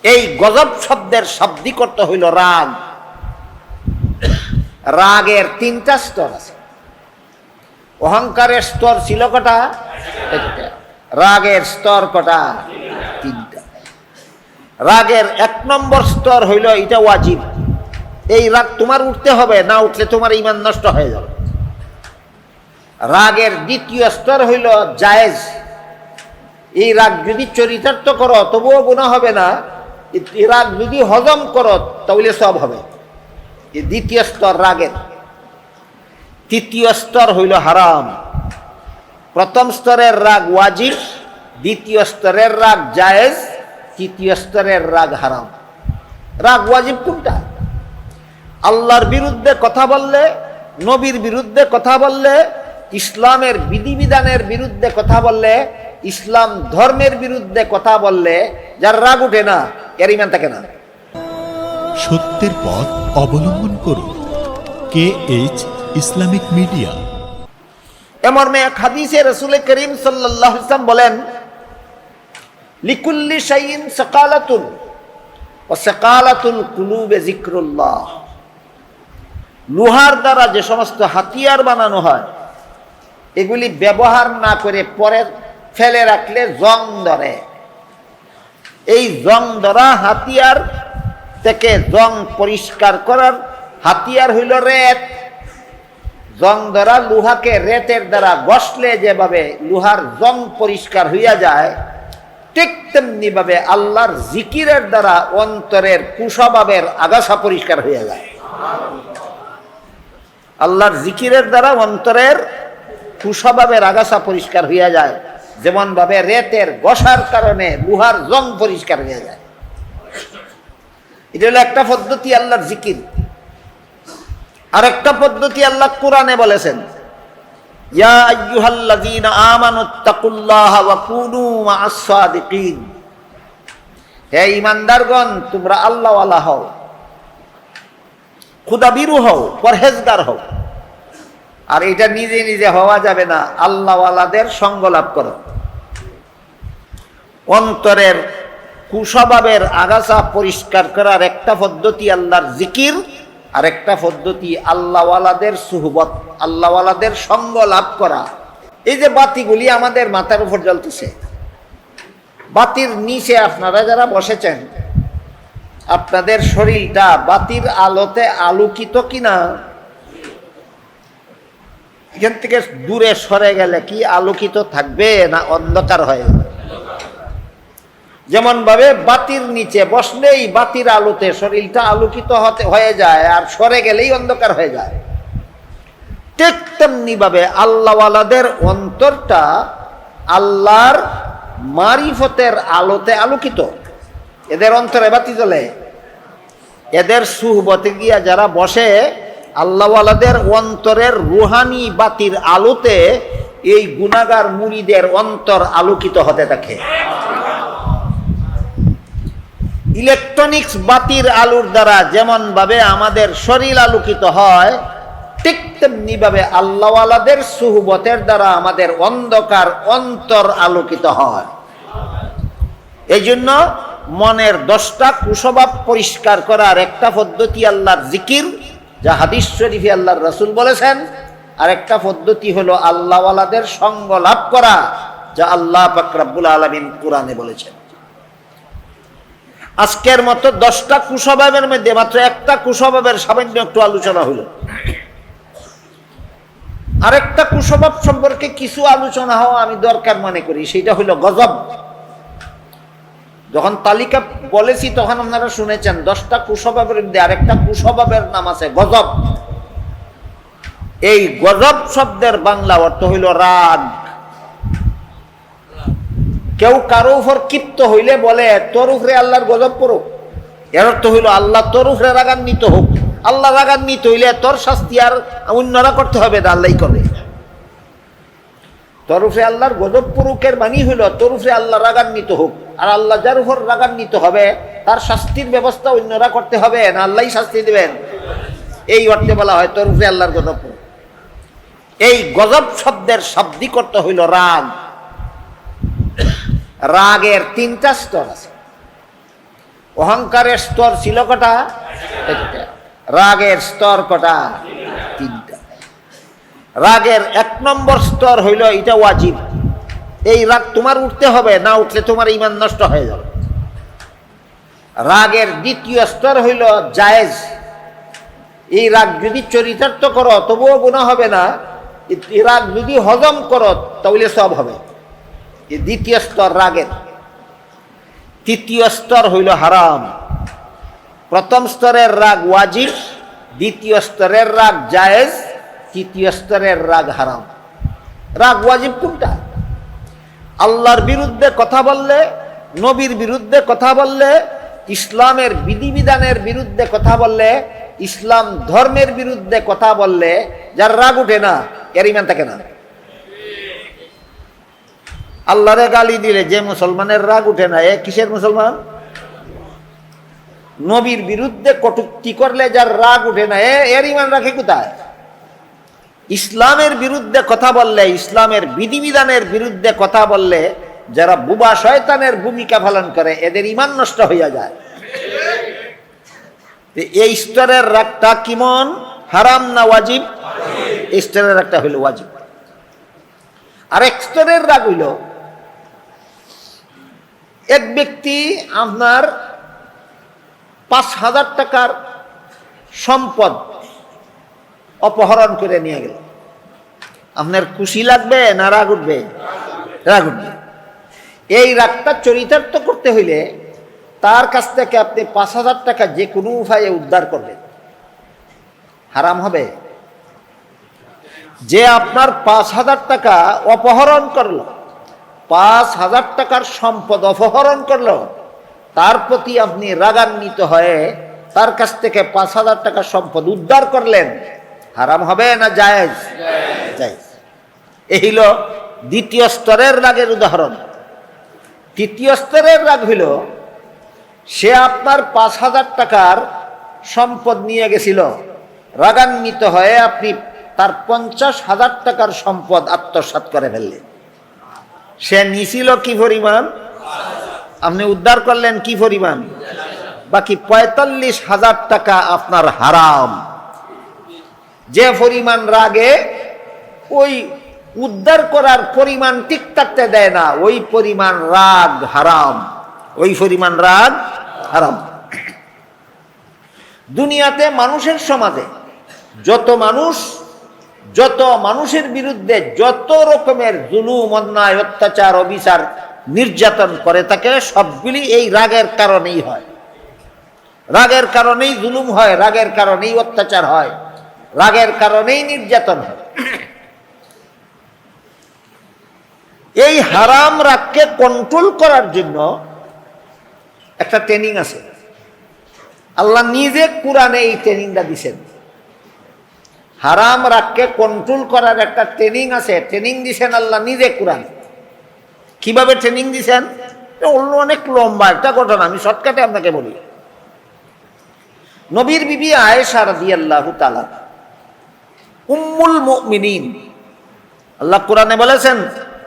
এই গজব শব্দের শাব্দিক অর্থ হইল রাগ। রাগের তিনটা স্তর আছে। অহংকারের স্তর ছিল কটা? একটা। রাগের স্তর কটা? তিনটা। রাগের 1 নম্বর স্তর হইল এটা ওয়াজিব, এই রাগ তোমার উঠতে হবে, না উঠলে তোমার ঈমান নষ্ট হয়ে যাবে। রাগের 2য় স্তর হইল জায়েজ, এই রাগ যদি চরিতার্থ করো তবুও গুনাহ হবে না, এই রাগ যদি হজম করো তাহলে সব হবে। এই 2য় স্তর রাগের। 3য় স্তর হইল হারাম। প্রথম স্তরের রাগ ওয়াজিব, 2য় স্তরের রাগ জায়েজ, 3য় স্তরের রাগ হারাম। রাগ ওয়াজিব কোনটা? আল্লাহর বিরুদ্ধে কথা বললে, নবীর বিরুদ্ধে কথা বললে, ইসলামের বিধিবিধানের বিরুদ্ধে কথা বললে, ইসলাম ধর্মের বিরুদ্ধে কথা বললে যার রাগ উঠে না, এর ঈমান থাকে না। সত্যের পথ অবলম্বন করুন। KH Islamic media. এমর্মে এক হাদিসে রাসূল করিম সাল্লাল্লাহু আলাইহি ওয়াসাল্লাম বলেন, লিকুল্লি শাইইন সাকালাতুন ওয়া সাকালাতুল কুলুবে যিকরুল্লাহ। লোহার দ্বারা যে সমস্ত হাতিয়ার বানানো হয়, এগুলি ব্যবহার না করে পরে ফেলে রাখলে জং ধরে। এই জং ধরা হাতিয়ার থেকে জং পরিষ্কার করার হাতিয়ার হইল রেত। জং ধরা লোহাকে রেতের দ্বারা ঘষলে যেভাবে লোহার জং পরিষ্কার হইয়া যায়, ঠিক তেমনি ভাবে আল্লাহর জিকিরের দ্বারা অন্তরের কুস্বভাবের আগাছা পরিষ্কার হইয়া যায়। আল্লাহর জিকিরের দ্বারা অন্তরের কুস্বভাবের আগাছা পরিষ্কার হইয়া যায়, যেমন ভাবে রেতের ঘষার কারণে লোহার জং পরিষ্কার হইয়া যায়। এটা হলো একটা পদ্ধতি আল্লাহর জিকির। আরেকটা পদ্ধতি আল্লাহ কোরআনে বলেছেন, ইয়া আইয়ুহাল্লাযীনা আমানুত্তাকুল্লাহা ওয়া কুনু মা'আস সাদিকিন। হে ঈমানদারগণ, তোমরা আল্লাহওয়ালা হও, খুদাবিরু হও, পরহেজগার হও। আর এটা নিজে নিজে হওয়া যাবে না, আল্লাহওয়ালাদের সঙ্গ লাভ করো। অন্তরের কুস্বভাবের আগাছা পরিষ্কার করার একটা পদ্ধতি আল্লাহর জিকির, আর একটা পদ্ধতি আল্লাহওয়ালাদের সুহবত, আল্লাহওয়ালাদের সঙ্গ লাভ করা। এই যে বাতিগুলি আমাদের মাথার উপর জ্বলতেছে, বাতির নিচে আপনারা যারা বসেছেন, আপনাদের শরীরটা বাতির আলোতে আলোকিত কিনা? এখান থেকে দূরে সরে গেলে কি আলোকিত থাকবে না অন্ধকার হয়ে যাবে? যেমন ভাবে বাতির নিচে বসলেই বাতির আলোতে শরীরটা আলোকিত হয়ে যায়, আর সরে গেলেই অন্ধকার হয়ে যায়, ঠিক তেমনি ভাবে আল্লাহওয়ালাদের অন্তরটা আল্লাহর মারিফতের আলোতে আলোকিত। এদের অন্তরে বাতি জ্বলে। এদের সুহবতে গিয়া যারা বসে, আল্লাহওয়ালাদের অন্তরের রুহানি বাতির আলোতে এই গুনাহগার মুরিদের অন্তর আলোকিত হতে থাকে। ইলেকট্রনিক্স বাতির আলোর দ্বারা যেমন ভাবে আমাদের শরীর আলোকিত হয়, ঠিক তেমনি ভাবে আল্লাহওয়ালাদের সুহবতের দ্বারা আমাদের অন্ধকার অন্তর আলোকিত হয়। এই জন্য মনের 10টা কুস্বভাব পরিষ্কার করার একটা পদ্ধতি আল্লাহর জিকির, যা হাদিস শরীফে আল্লাহর রাসূল বলেছেন। আর একটা পদ্ধতি হলো আল্লাহওয়ালাদের সঙ্গ লাভ করা, যা আল্লাহ পাক রব্বুল আলামিন কোরআনে বলেছেন। আজকের মতো 10টা কুস্বভাবের মধ্যে মাত্র একটা কুস্বভাবের সামান্য একটু আলোচনা হলো। আরেকটা কুস্বভাব সম্পর্কে কিছু আলোচনা হওয়া আমি দরকার মনে করি, সেটা হলো গজব। যখন তালিকা বলেছি তখন আপনারা শুনেছেন 10টা কুস্বভাবের মধ্যে আরেকটা কুস্বভাবের নাম আছে গজব। এই গজব শব্দের বাংলা অর্থ হইল রাগ। কেউ কারো উপর ক্ষিপ্ত হইলে বলে, তোর উপরে আল্লাহর গজব পড়ুক। এর অর্থ হইল আল্লাহ তোর উপরে রাগান্বিত হোক। আল্লাহ রাগান্বিত হইলে তোর শাস্তি আর অন্যরা করতে হবে না, আল্লাহই করবে। তোর উপরে আল্লাহর গজব পড়ুকের মানি হইল তোর উপরে আল্লাহ রাগান্বিত হোক, আর আল্লাহ যার উপর রাগান্বিত হবে তার শাস্তির ব্যবস্থা অন্যরা করতে হবে না, আল্লাহই শাস্তি দেবেন। এই অর্থে বলা হয় তোর উপরে আল্লাহর গজব পড়ুক। এই গজব শব্দের শাব্দিক অর্থ হইল রাগ। রাগের 3টা স্তর আছে। অহংকারের স্তর ছিল কটা? একটা। রাগের স্তর কটা? তিনটা। রাগের 1 নম্বর স্তর হইল এটা ওয়াজিব, এই রাগ তোমার উঠতে হবে, না উঠলে তোমার ঈমান নষ্ট হয়ে যাবে। রাগের 2য় স্তর হইল জায়েজ, এই রাগ যদি চরিতার্থ করো তবুও গুনাহ হবে না, এই রাগ যদি হজম করো তাহলে সব হবে। এই 2য় স্তর রাগের। 3য় স্তর হইল হারাম। প্রথম স্তরের রাগ ওয়াজিব, 2য় স্তরের রাগ জায়েজ, 3য় স্তরের রাগ হারাম। রাগ ওয়াজিব কোনটা? আল্লাহর বিরুদ্ধে কথা বললে, নবীর বিরুদ্ধে কথা বললে, ইসলামের বিধিবিধানের বিরুদ্ধে কথা বললে, ইসলাম ধর্মের বিরুদ্ধে কথা বললে যার রাগ উঠে না এর ঈমান থাকে না। আল্লাহরে গালি দিলে যে মুসলমানের রাগ উঠে না, এ কিসের মুসলমান? নবীর বিরুদ্ধে কটূক্তি করলে যার রাগ উঠে না, এর ঈমান রাখে কোথায়? ইসলামের বিরুদ্ধে কথা বললে, ইসলামের বিধিবিধানের বিরুদ্ধে কথা বললে যারা বুবা শয়তানের ভূমিকা পালন করে এদের ঈমান নষ্ট হইয়া যায়। এই স্তরের রাগটা কেমন? হারাম না ওয়াজিব? এই স্তরের রাগটা হইল ওয়াজিব। আরেক স্তরের রাগ হইল এক ব্যক্তি আপনার 5,000 টাকার সম্পদ অপহরণ করে নিয়ে গেল, আপনার খুশি লাগবে না রাগ উঠবে? রাগ উঠবে। এই রাগটা চরিতার্থ করতে হইলে তার কাছ থেকে আপনি 5,000 টাকা যে কোনো উপায়ে উদ্ধার করবেন, হারাম হবে? যে আপনার 5,000 টাকা অপহরণ করলো, 5,000 টাকার সম্পদ অপহরণ করলো, তার প্রতি আপনি রাগান্বিত হয়ে তার কাছ থেকে 5,000 টাকার সম্পদ উদ্ধার করলেন, হারাম হবে না জায়েজ? জায়েজ। এই হইল 2য় স্তরের রাগের উদাহরণ। 3য় স্তরের রাগ হইল সে আপনার 5,000 টাকার সম্পদ নিয়ে গেছিল, রাগান্বিত হয়ে আপনি তার 50,000 টাকার সম্পদ আত্মসাৎ করে ফেললেন। সে নিছিল কি পরিমাণ, আপনি উদ্ধার করলেন কি পরিমাণ? বাকি 45,000 টাকা আপনার হারাম। যে পরিমাণ রাগে ওই উদ্ধার করার পরিমাণ ঠিক থাকতে দেয় না, ওই পরিমাণ রাগ হারাম, ওই পরিমাণ রাগ হারাম। দুনিয়াতে মানুষের সমাজে যত মানুষের বিরুদ্ধে যত রকমের জুলুম, অন্যায়, অত্যাচার, অবিচার, নির্যাতন করে থাকে সবগুলি এই রাগের কারণেই হয়। রাগের কারণেই জুলুম হয়, রাগের কারণেই অত্যাচার হয়, রাগের কারণেই নির্যাতন হয়। এই হারাম রাগকে কন্ট্রোল করার জন্য একটা ট্রেনিং আছে। আল্লাহ নিজে কোরআনে এই ট্রেনিংটা দিছেন। হারাম রাগকে কন্ট্রোল করার একটা ট্রেনিং আছে, ট্রেনিং দিছেন আল্লাহ নিজে কোরআনে। কিভাবে ট্রেনিং দিছেন? অন্য অনেক লম্বা একটা ঘটনা, আমি শর্টকাটে আপনাকে বলি। নবীর বিবি আয়েশা রাদিয়াল্লাহু তাআলা উম্মুল মুমিনিন, আল্লাহ কোরআনে বলেছেন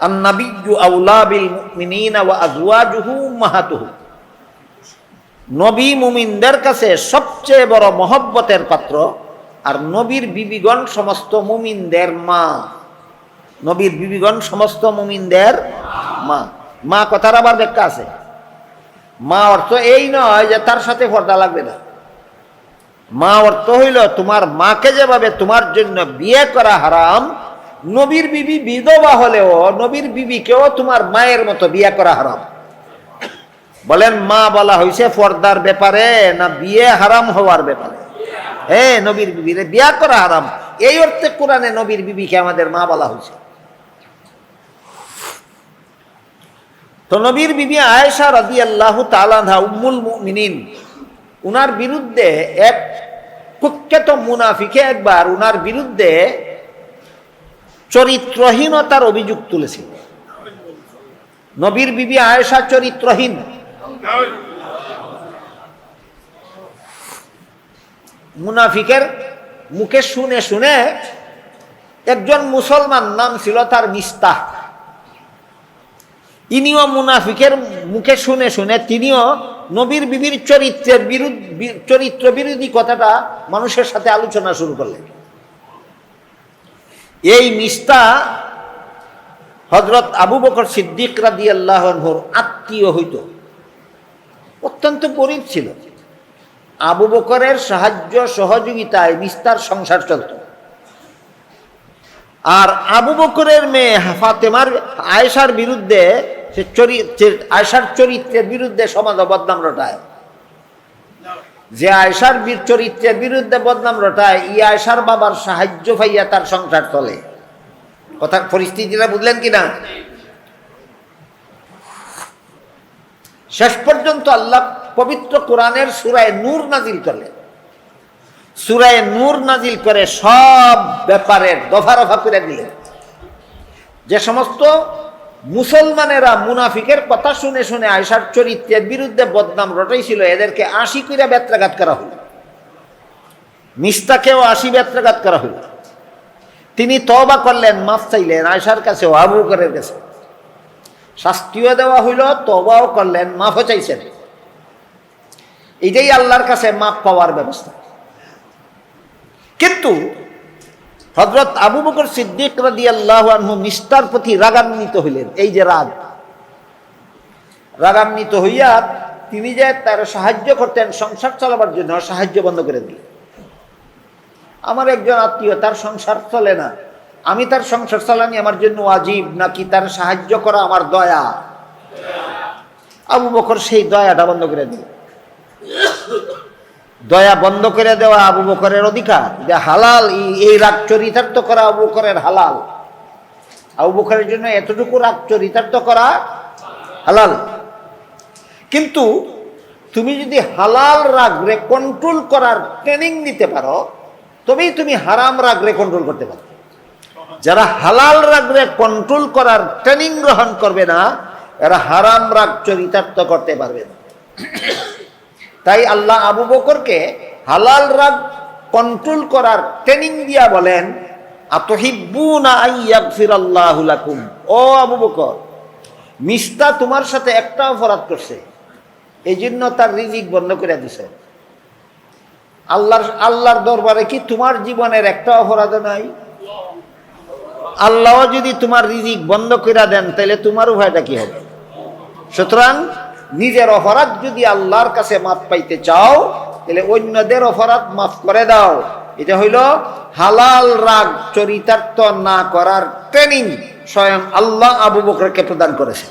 আন-নাবিয়্যু আওলা বিল মুমিনিনা ওয়া আজওয়াজুহু উম্মাহাতুহু, নবী মুমিনদের কাছে সবচেয়ে বড় মহব্বতের পাত্র, আর নবীর বিবিগণ সমস্ত মুমিনদের মা। নবীর বিবিগণ সমস্ত মুমিনদের মা। মা কথার আবার ব্যাখ্যা আছে। মা অর্থ এই নয় যে তার সাথে পর্দা লাগবে না। মা অর্থ হইল তোমার মাকে যেভাবে তোমার জন্য বিয়ে করা হারাম, নবীর বিবি বিধবা হলেও নবীর বিবিকেও তোমার মায়ের মতো বিয়ে করা হারাম। বলেন মা বলা হয়েছে পর্দার ব্যাপারে না বিয়ে হারাম হওয়ার ব্যাপারে? হ্যাঁ, নবীর বিবিরে বিয়ে করা হারাম, এই অর্থে কোরআনে নবীর বিবিকে আমাদের মা বলা হয়েছে। তো নবীর বিবি আয়েশা রাদিয়াল্লাহু তাআলা আনহা উম্মুল মুমিনিন, উনার বিরুদ্ধে এক কুখ্যাত মুনাফিকে একবার উনার বিরুদ্ধে চরিত্রহীনতার অভিযোগ তুলেছিল। নবীর বিবি আয়েশা চরিত্রহীন। মুনাফিকের মুখে শুনে শুনে একজন মুসলমান, নাম ছিল তার মিস্তাহ, ইনিও মুনাফিকের মুখে শুনে শুনে তিনিও নবীর বিবির চরিত্র বিরোধী কথাটা মানুষের সাথে আলোচনা শুরু করলেন। এই মিস্তা হযরত আবু বকর সিদ্দিক রাদিয়াল্লাহু আনহুর আত্মীয় হইত, অত্যন্ত গরীব ছিল। আবু বকরের সাহায্য সহযোগিতায় মিস্তার সংসার চলত। আর আবু বকরের মেয়ে ফাতেমার আয়েশার বিরুদ্ধে আয়েশার চরিত্রের বিরুদ্ধে সমাজ বদনাম রটায়। যে আয়েশার চরিত্রের বিরুদ্ধে বদনাম রটায়, ই আয়েশার বাবার সাহায্য পাইয়া তার সংসার চলে। কথা পরিস্থিতিটা বুঝলেন কিনা? শেষ পর্যন্ত আল্লাহ পবিত্র কোরআনের সূরায়ে নূর নাজিল করলেন। সূরায়ে নূর নাজিল করে সব ব্যাপারের দফা রফা করে দিলেন। যে সমস্ত মুসলমানেরা মুনাফিকের কথা শুনে শুনে আয়েশার চরিত্রের বিরুদ্ধে বদনাম রটাইছিল, এদেরকে 80 করে বেত্রাঘাত করা হল। মিস্তাকেও 80 বেত্রাঘাত করা হল। তিনি তওবা করলেন, মাফ চাইলেন আয়েশার কাছেও, আবু বকরের কাছে। শাস্তিও দেওয়া হইল, তওবাও করলেন, মাফও চাইছেন। এটাই আল্লাহর কাছে মাফ পাওয়ার ব্যবস্থা। কিন্তু হযরত আবু বকর সিদ্দিক রাদিয়াল্লাহু আনহু মিস্তার প্রতি রাগান্বিত হইলেন। এই যে রাগান্বিত হইয়া তিনি যে তার সাহায্য করতেন সংসার চালাবার জন্য, সাহায্য বন্ধ করে দিলেন। আমার একজন আত্মীয়, তার সংসার চলে না, আমি তার সংসার চালানি আমার জন্য ওয়াজিব নাকি তার সাহায্য করা আমার দয়া? আবু বকর সেই দয়াটা বন্ধ করে দিল। দয়া বন্ধ করে দেওয়া আবু বকরের অধিকার, যে হালাল, এই রাগ চরিতার্থ করা আবু বকরের হালাল। আবু বকরের জন্য এতটুকু রাগ চরিতার্থ করা হালাল। কিন্তু তুমি যদি হালাল রাগরে কন্ট্রোল করার ট্রেনিং নিতে পারো, তবেই তুমি হারাম রাগরে কন্ট্রোল করতে পারো। যারা হালাল রাগরে কন্ট্রোল করার ট্রেনিং গ্রহণ করবে না, এরা হারাম রাগ চরিতার্থ করতে পারবে না। তাই আল্লাহ আবু বকরকে হালাল রাগ কন্ট্রোল করার ট্রেনিং দিয়া বলেন, আতুহিব্বুনা আইয়াগফিরাল্লাহু লাকুম। ও আবু বকর, মিস্তা তোমার সাথে একটা অপরাধ করছে, এই জন্য তার রিজিক বন্ধ করে দিছে। আল্লাহর দরবারে কি তোমার জীবনের একটা অপরাধ নাই? আল্লাহ যদি তোমার রিজিক বন্ধ করে দেন, তাহলে তোমার উপায়টা কি হবে? সুতরাং নিজের অপরাধ যদি আল্লাহর কাছে মাফ পাইতে চাও, তাহলে অন্যদের অপরাধ মাফ করে দাও। এটা হইল হালাল রাগ চরিতার্থ না করার ট্রেনিং স্বয়ং আল্লাহ আবু বকরকে প্রদান করেছেন।